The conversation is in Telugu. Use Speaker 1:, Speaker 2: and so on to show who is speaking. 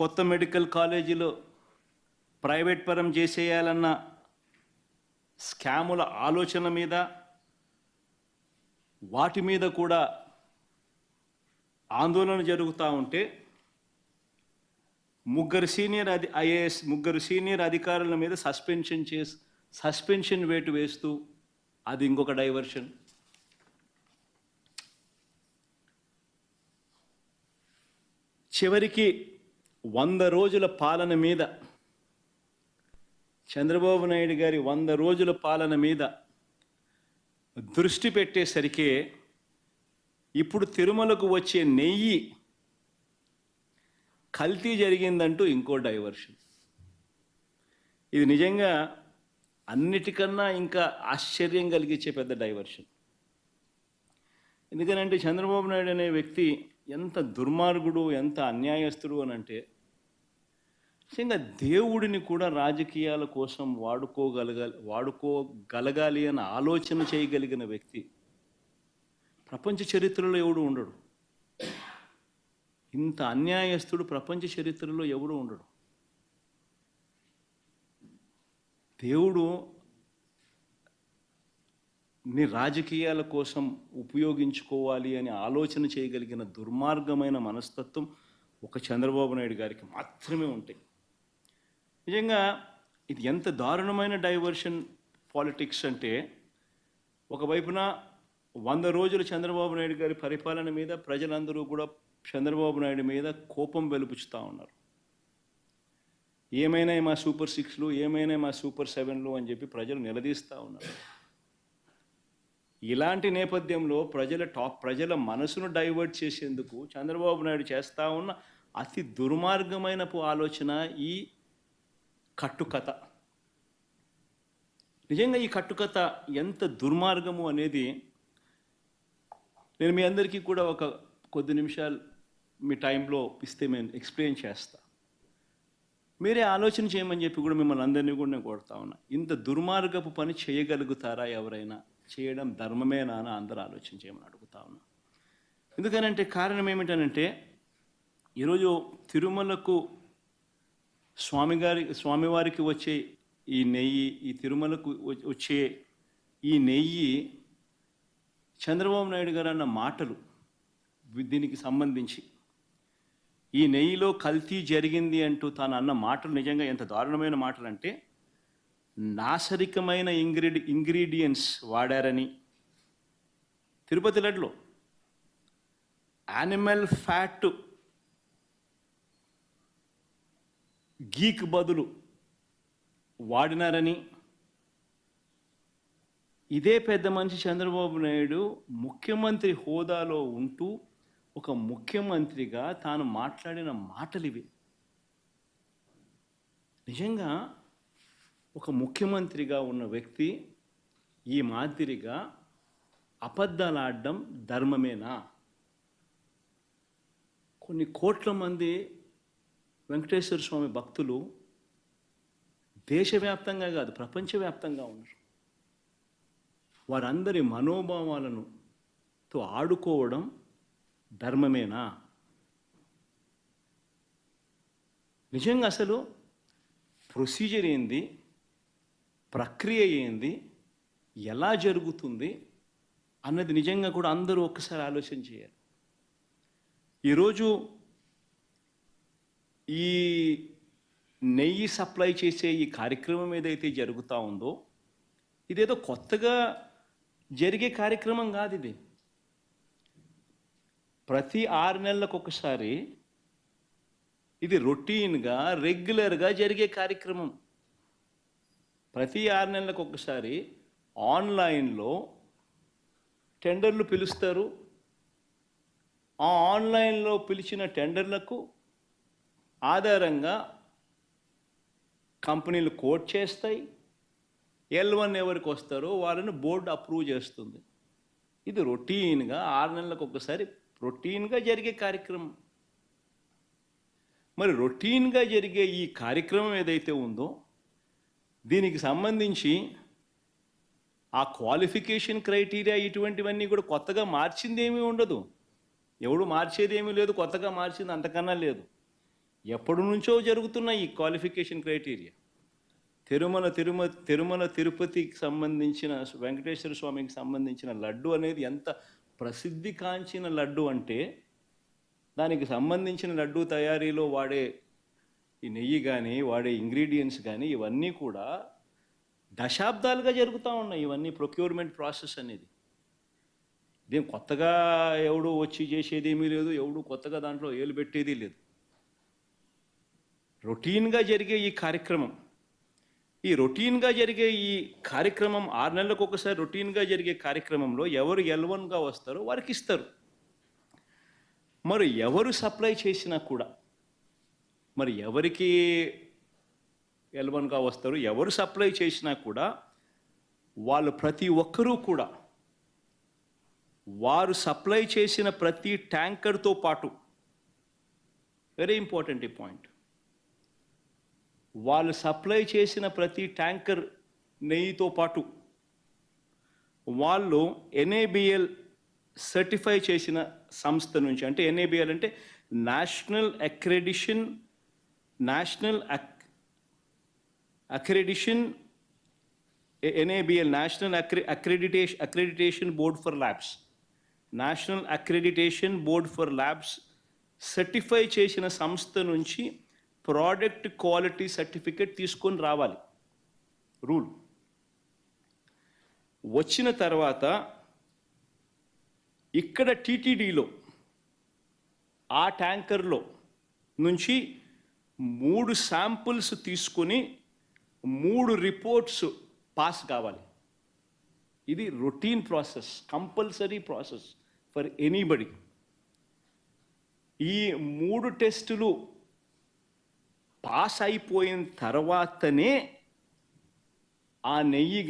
Speaker 1: కొత్త మెడికల్ కాలేజీలో ప్రైవేట్ పరం చేసేయాలన్న స్కాముల ఆలోచన మీద వాటి మీద కూడా ఆందోళన జరుగుతూ ఉంటే ముగ్గురు సీనియర్ అధికారుల మీద సస్పెన్షన్ వేటు వేస్తూ అది ఇంకొక డైవర్షన్. చివరికి 100 రోజుల పాలన మీద చంద్రబాబు నాయుడు గారి 100 రోజుల పాలన మీద దృష్టి పెట్టేసరికి ఇప్పుడు తిరుమలకు వచ్చే నెయ్యి కల్తీ జరిగిందంటూ ఇంకో డైవర్షన్. ఇది నిజంగా అన్నిటికన్నా ఇంకా ఆశ్చర్యం కలిగించే పెద్ద డైవర్షన్. ఎందుకనంటే చంద్రబాబు నాయుడు అనే వ్యక్తి ఎంత దుర్మార్గుడు, ఎంత అన్యాయస్తుడు అని అంటే నిజంగా దేవుడిని కూడా రాజకీయాల కోసం వాడుకోగలగాలి అని ఆలోచన చేయగలిగిన వ్యక్తి ప్రపంచ చరిత్రలో ఎవడు ఉండడు. ఇంత అన్యాయస్తుడు ప్రపంచ చరిత్రలో ఎవడు ఉండడు. దేవుడు ని రాజకీయాల కోసం ఉపయోగించుకోవాలి అని ఆలోచన చేయగలిగిన దుర్మార్గమైన మనస్తత్వం ఒక చంద్రబాబు నాయుడు గారికి మాత్రమే ఉంటాయి. నిజంగా ఇది ఎంత దారుణమైన డైవర్షన్ పాలిటిక్స్ అంటే, ఒకవైపున 100 రోజులు చంద్రబాబు నాయుడు గారి పరిపాలన మీద ప్రజలందరూ కూడా చంద్రబాబు నాయుడు మీద కోపం వెలుపుచుతూ ఉన్నారు. ఏమైనా మా సూపర్ 6లు, ఏమైనా మా సూపర్ 7లు అని చెప్పి ప్రజలు నిలదీస్తూ ఉన్నారు. ఇలాంటి నేపథ్యంలో ప్రజల మనసును డైవర్ట్ చేసేందుకు చంద్రబాబు నాయుడు చేస్తూ ఉన్న అతి దుర్మార్గమైన ఆలోచన ఈ కట్టుకథ. నిజంగా ఈ కట్టుకథ ఎంత దుర్మార్గము అనేది నేను మీ అందరికీ కూడా ఒక కొద్ది నిమిషాలు మీ టైంలో ఇస్తే నేను ఎక్స్ప్లెయిన్ చేస్తా. మీరే ఆలోచన చేయమని చెప్పి కూడా మిమ్మల్ని అందరినీ కూడా నేను కోరుతా ఉన్నా. ఇంత దుర్మార్గపు పని చేయగలుగుతారా ఎవరైనా? చేయడం ధర్మమేనా అని అందరూ ఆలోచన చేయమని అడుగుతా ఉన్నా. ఎందుకనంటే కారణం ఏమిటనంటే, ఈరోజు తిరుమలకు స్వామివారికి వచ్చే ఈ నెయ్యి, ఈ తిరుమలకు వచ్చే ఈ నెయ్యి చంద్రబాబు నాయుడు గారు అన్న మాటలు దీనికి సంబంధించి, ఈ నెయ్యిలో కల్తీ జరిగింది అంటూ తాను అన్న మాటలు నిజంగా ఎంత దారుణమైన మాటలు అంటే, నాసరికమైన ఇంగ్రీడియంట్స్ వాడారని, తిరుపతి లడ్డులో యానిమల్ ఫ్యాట్ గీక్ బదులు వాడినారని, ఇదే పెద్ద మనిషి చంద్రబాబు నాయుడు ముఖ్యమంత్రి హోదాలో ఉంటూ ఒక ముఖ్యమంత్రిగా తాను మాట్లాడిన మాటలు ఇవి. నిజంగా ఒక ముఖ్యమంత్రిగా ఉన్న వ్యక్తి ఈ మాదిరిగా అబద్ధాలు ఆడడం ధర్మమేనా? కొన్ని కోట్ల మంది వెంకటేశ్వర స్వామి భక్తులు దేశవ్యాప్తంగా కాదు ప్రపంచవ్యాప్తంగా ఉన్నారు. వారందరి మనోభావాలను ఆడుకోవడం ధర్మమేనా? నిజంగా అసలు ప్రొసీజర్ ఏంది, ప్రక్రియ ఏంది, ఎలా జరుగుతుంది అన్నది నిజంగా కూడా అందరూ ఒక్కసారి ఆలోచన చేయాలి. ఈరోజు ఈ నెయ్యి సప్లై చేసే ఈ కార్యక్రమం ఏదైతే జరుగుతూ ఉందో, ఇదేదో కొత్తగా జరిగే కార్యక్రమం కాదు. ఇది ప్రతి 6 నెలలకు ఒకసారి ఇది రొటీన్గా రెగ్యులర్గా జరిగే కార్యక్రమం. ప్రతి 6 నెలలకు ఒకసారి ఆన్లైన్లో టెండర్లు పిలుస్తారు. ఆ ఆన్లైన్లో పిలిచిన టెండర్లకు ఆధారంగా కంపెనీలు కోట్ చేస్తాయి. L1 ఎవరికి వస్తారో వాళ్ళని బోర్డు అప్రూవ్ చేస్తుంది. ఇది రొటీన్గా 6 నెలలకు ఒకసారి రొటీన్గా జరిగే కార్యక్రమం. మరి రొటీన్గా జరిగే ఈ కార్యక్రమం ఏదైతే ఉందో, దీనికి సంబంధించి ఆ క్వాలిఫికేషన్ క్రైటీరియా ఇటువంటివన్నీ కూడా కొత్తగా మార్చింది ఏమీ ఉండదు. ఎవడు మార్చేది ఏమీ లేదు, కొత్తగా మార్చింది అంతకన్నా లేదు. ఎప్పటి నుంచో జరుగుతున్న ఈ క్వాలిఫికేషన్ క్రైటీరియా. తిరుమల తిరుపతికి సంబంధించిన వెంకటేశ్వర స్వామికి సంబంధించిన లడ్డు అనేది ఎంత ప్రసిద్ధి కాంచిన లడ్డు అంటే, దానికి సంబంధించిన లడ్డు తయారీలో వాడే ఈ నెయ్యి కానీ, వాడే ఇంగ్రీడియంట్స్ కానీ, ఇవన్నీ కూడా దశాబ్దాలుగా జరుగుతూ ఉన్నాయి. ఇవన్నీ ప్రొక్యూర్మెంట్ ప్రాసెస్ అనేది ఇదేం కొత్తగా ఎవడు వచ్చి చేసేది ఏమీ లేదు, ఎవడు కొత్తగా దాంట్లో ఏలు పెట్టేది లేదు. రొటీన్గా జరిగే ఈ కార్యక్రమం, ఈ 6 నెలలకు ఒకసారి రొటీన్గా జరిగే కార్యక్రమంలో ఎవరు L1గా వస్తారో వారికి ఇస్తారు. మరి ఎవరు సప్లై చేసినా కూడా, మరి ఎవరికి L1గా వస్తారు, ఎవరు సప్లై చేసినా కూడా వాళ్ళు ప్రతి ఒక్కరూ కూడా వారు సప్లై చేసిన ప్రతి ట్యాంకర్తో పాటు, వెరీ ఇంపార్టెంట్ ఈ పాయింట్, వాళ్ళు సప్లై చేసిన ప్రతి ట్యాంకర్ నెయ్యితో పాటు వాళ్ళు NABL సర్టిఫై చేసిన సంస్థ నుంచి, అంటే NABL అంటే national accreditation NABL national accreditation board for labs, national accreditation board for labs certify చేసిన సంస్థ నుంచి ప్రోడక్ట్ క్వాలిటీ సర్టిఫికేట్ తీసుకొని రావాలి. రూల్ వచ్చిన తర్వాత ఇక్కడ TTDలో ఆ ట్యాంకర్లో నుంచి 3 శాంపుల్స్ తీసుకొని 3 రిపోర్ట్స్ పాస్ కావాలి. ఇది routine process, compulsory process for anybody. ఈ 3 టెస్టులు పాస్ అయిపోయిన తర్వాతనే ఆ నెయ్యి